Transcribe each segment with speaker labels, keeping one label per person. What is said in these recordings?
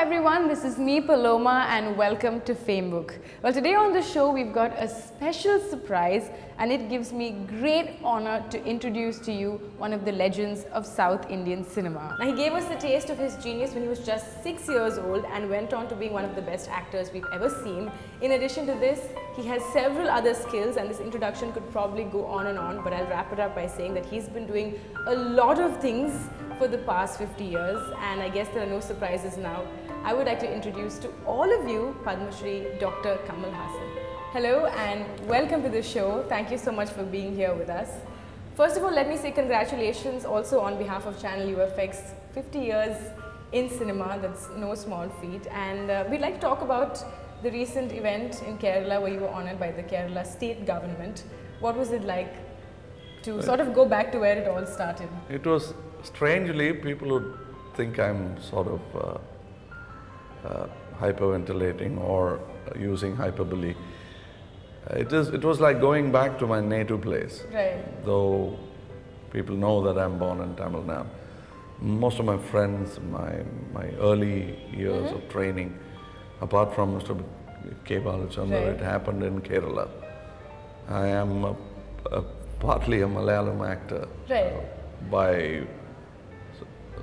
Speaker 1: everyone, this is me Paloma and welcome to Famebook. Well, today on the show we've got a special surprise and it gives me great honor to introduce to you one of the legends of South Indian cinema. Now, he gave us a taste of his genius when he was just 6 years old and went on to being one of the best actors we've ever seen. In addition to this, he has several other skills and this introduction could probably go on and on, but I'll wrap it up by saying that he's been doing a lot of things for the past 50 years and I guess there are no surprises now. I would like to introduce to all of you Padma Shri Dr. Kamal Haasan. Hello and welcome to the show. Thank you so much for being here with us. First of all, let me say congratulations also on behalf of Channel UFX. 50 years in cinema, that's no small feat. And we'd like to talk about the recent event in Kerala where you were honored by the Kerala state government. What was it like to sort of go back to where it all started?
Speaker 2: It was strangely, people would think I'm sort of hyperventilating or using hyperbole. It was like going back to my native place.
Speaker 1: Right.
Speaker 2: Though people know that I'm born in Tamil Nadu. Most of my friends, my early years of training, apart from Mr. K. Balachandra, it happened in Kerala. I am partly a Malayalam actor by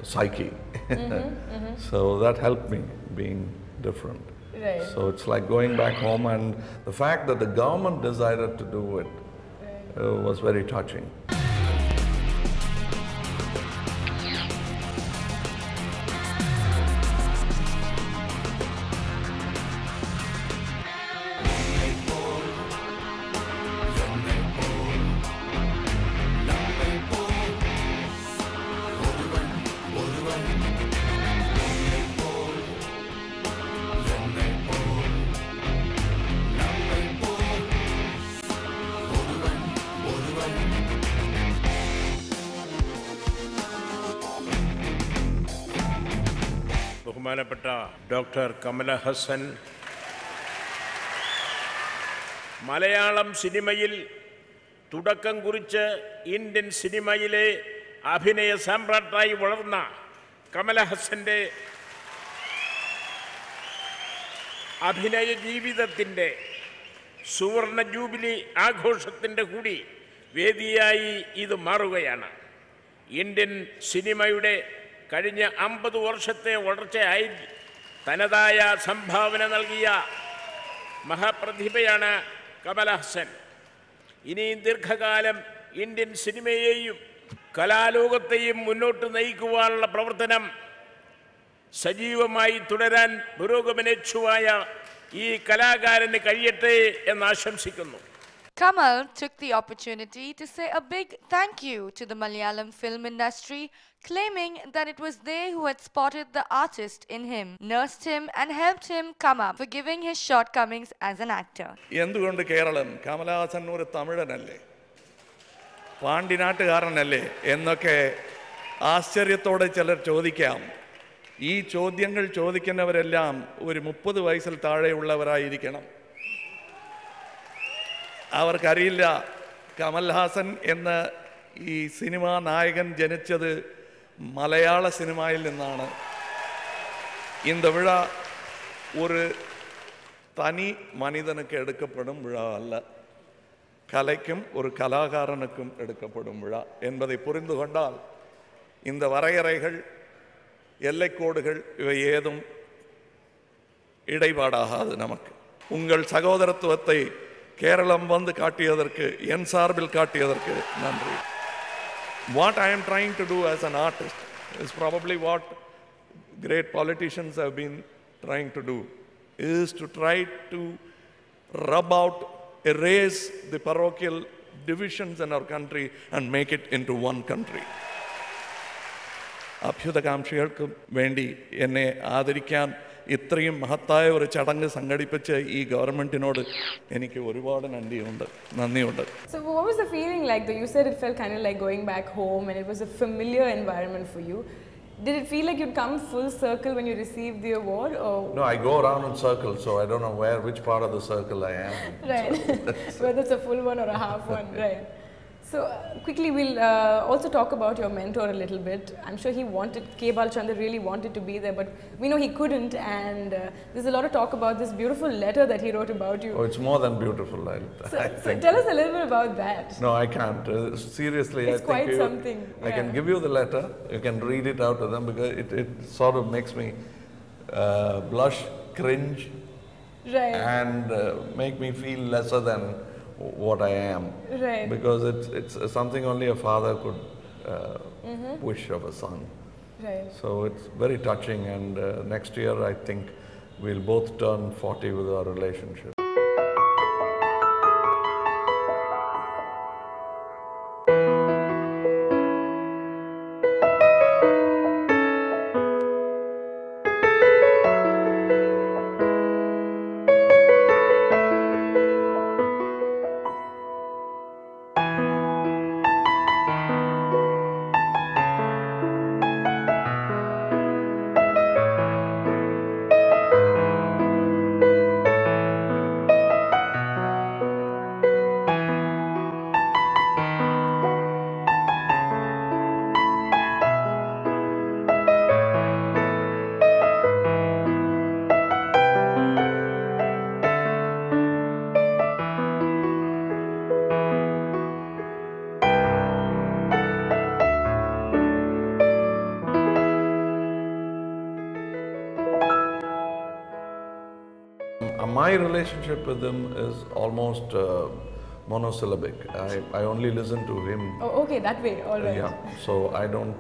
Speaker 2: psyche. So that helped me being different.
Speaker 1: Right.
Speaker 2: So it's like going back home, and the fact that the government decided to do it was very touching.
Speaker 3: ബഹുമാനപ്പെട്ട doctor Kamala Hasan Malayalam സിനിമയിൽ തുടക്കം കുറിച്ച് Indian സിനിമയിലെ അഭിനയ സാമ്രാട്ടായി വളർന്ന കമല ഹസൻ്റെ അഭിനയ ജീവിതത്തിൻ്റെ സുവർണ ജൂബിലി ആഘോഷത്തിൻ്റെ കൂടി വേദിയായി ഇത് മാറുകയാണ്. ഇന്ത്യൻ സിനിമയുടെ കഴിഞ്ഞ 50 വർഷത്തെ വളർച്ചയായി തനതായ സംഭാവന നൽകിയ മഹാപ്രതിഭയാണ് കമല ഹസൻ. ഇനിയും ദീർഘകാലം ഇന്ത്യൻ സിനിമയെയും കലാലോകത്തെയും മുന്നോട്ട് നയിക്കുവാനുള്ള പ്രവർത്തനം സജീവമായി തുടരാൻ പുരോഗമനേച്ഛുവായ ഈ കലാകാരന് കഴിയട്ടെ എന്ന് ആശംസിക്കുന്നു.
Speaker 4: Kamal took the opportunity to say a big thank you to the Malayalam film industry, claiming that it was they who had spotted the artist in him, nursed him and helped him come up, forgiving his shortcomings as an actor.
Speaker 2: എന്തുകൊണ്ട് കേരളം? കമലഹാസൻ ഒരു തമിഴനല്ലേ, പാണ്ടിനാട്ടുകാരനല്ലേ എന്നൊക്കെ ആശ്ചര്യത്തോടെ ചിലർ ചോദിക്കാം. ഈ ചോദ്യങ്ങൾ ചോദിക്കുന്നവരെല്ലാം ഒരു 30 വയസ്സിൽ താഴെയുള്ളവരായിരിക്കണം. അവർക്കറിയില്ല കമൽഹാസൻ എന്ന ഈ സിനിമാ നായകൻ ജനിച്ചത് മലയാള സിനിമയിൽ നിന്നാണ്. இந்த விழா ஒரு தனி மனிதனுக்கு எடுக்கப்படும் விழா அல்ல, கலைக்கும் ஒரு கலாகாரனுக்கும் எடுக்கப்படும் விழா என்பதை புரிந்து கொண்டால் இந்த வரையறைகள் எல்லைக்கோடுகள் இவை ஏதும் இடைபாடாகாது. நமக்கு உங்கள் சகோதரத்துவத்தை கேரளம் வந்து காட்டியதற்கு, என் சார்பில் காட்டியதற்கு நன்றி. What I am trying to do as an artist is probably what great politicians have been trying to do, is to try to rub out, erase the parochial divisions in our country and make it into one country. അഭ്യുതകാംക്ഷികൾക്ക് വേണ്ടി എന്നെ ആദരിക്കാൻ ഇത്രയും മഹത്തായ ഒരു ചടങ്ങ് സംഘടിപ്പിച്ച ഈ ഗവൺമെന്റിനോട് എനിക്ക് ഒരുപാട് നന്ദിയുണ്ട്.
Speaker 1: So what was the feeling like though? You said it felt kind of like going back home and it was a familiar environment for you. Did it feel like you'd come full circle when you received the award? Or?
Speaker 2: No, I go around in circles, so I don't know which part of the circle I am.
Speaker 1: Right. Whether it's a full one or a half one, right. So quickly, we'll also talk about your mentor a little bit. I'm sure he wanted, K. Balachandran really wanted to be there, but we know he couldn't, and there's a lot of talk about this beautiful letter that he wrote about you.
Speaker 2: Oh, it's more than beautiful, I
Speaker 1: So
Speaker 2: think.
Speaker 1: tell us a little bit about that.
Speaker 2: No, I can't. Seriously,
Speaker 1: It's
Speaker 2: I
Speaker 1: quite
Speaker 2: think
Speaker 1: something.
Speaker 2: I can give you the letter. You can read it out to them because it sort of makes me blush, cringe,
Speaker 1: Right.
Speaker 2: and make me feel lesser than what I am.
Speaker 1: Right.
Speaker 2: Because it's something only a father could wish of a son.
Speaker 1: Right.
Speaker 2: So it's very touching, and next year I think we'll both turn 40 with our relationship. My relationship with him is almost monosyllabic. I only listen to him.
Speaker 1: Oh, okay, that way, all right.
Speaker 2: Yeah, so I don't,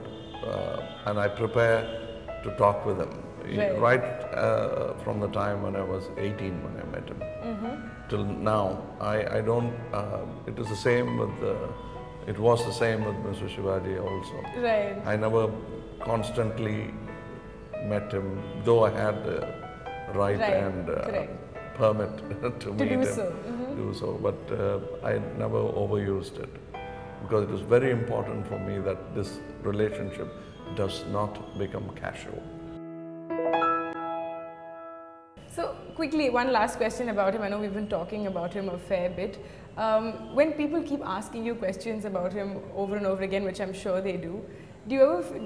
Speaker 2: and I prepare to talk with him. Right from the time when I was 18 when I met him till now, I don't, it was the same with Mr. Shivaji also.
Speaker 1: Right.
Speaker 2: I never constantly met him, though I had the right and permit to meet him, do so, but I never overused it because it was very important for me that this relationship does not become casual.
Speaker 1: So quickly, one last question about him. I know we've been talking about him a fair bit. When people keep asking you questions about him over and over again, which I'm sure they do you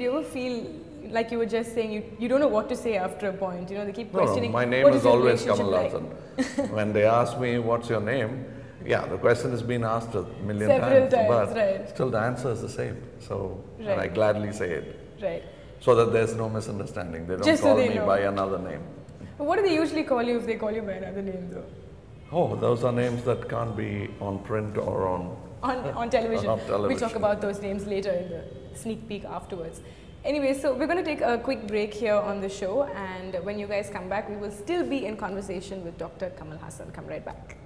Speaker 1: ever feel like you were just saying you don't know what to say after a point? You know, they keep questioning.
Speaker 2: No, my name is always Kamal Haasan. When they ask me what's your name, yeah, the question has been asked a million
Speaker 1: Several
Speaker 2: times,
Speaker 1: times,
Speaker 2: but still the answer is the same. So and I gladly say it.
Speaker 1: Right.
Speaker 2: So that there's no misunderstanding. They don't
Speaker 1: Just
Speaker 2: call
Speaker 1: so they
Speaker 2: me
Speaker 1: know.
Speaker 2: by another name.
Speaker 1: But what do they usually call you if they call you by another name though?
Speaker 2: Oh, those are names that can't be on print or on
Speaker 1: television.
Speaker 2: on television.
Speaker 1: We'll talk about those names later in the sneak peek afterwards. Anyway, so we're going to take a quick break here on the show, and when you guys come back, we will still be in conversation with Dr. Kamal Haasan. Come right back.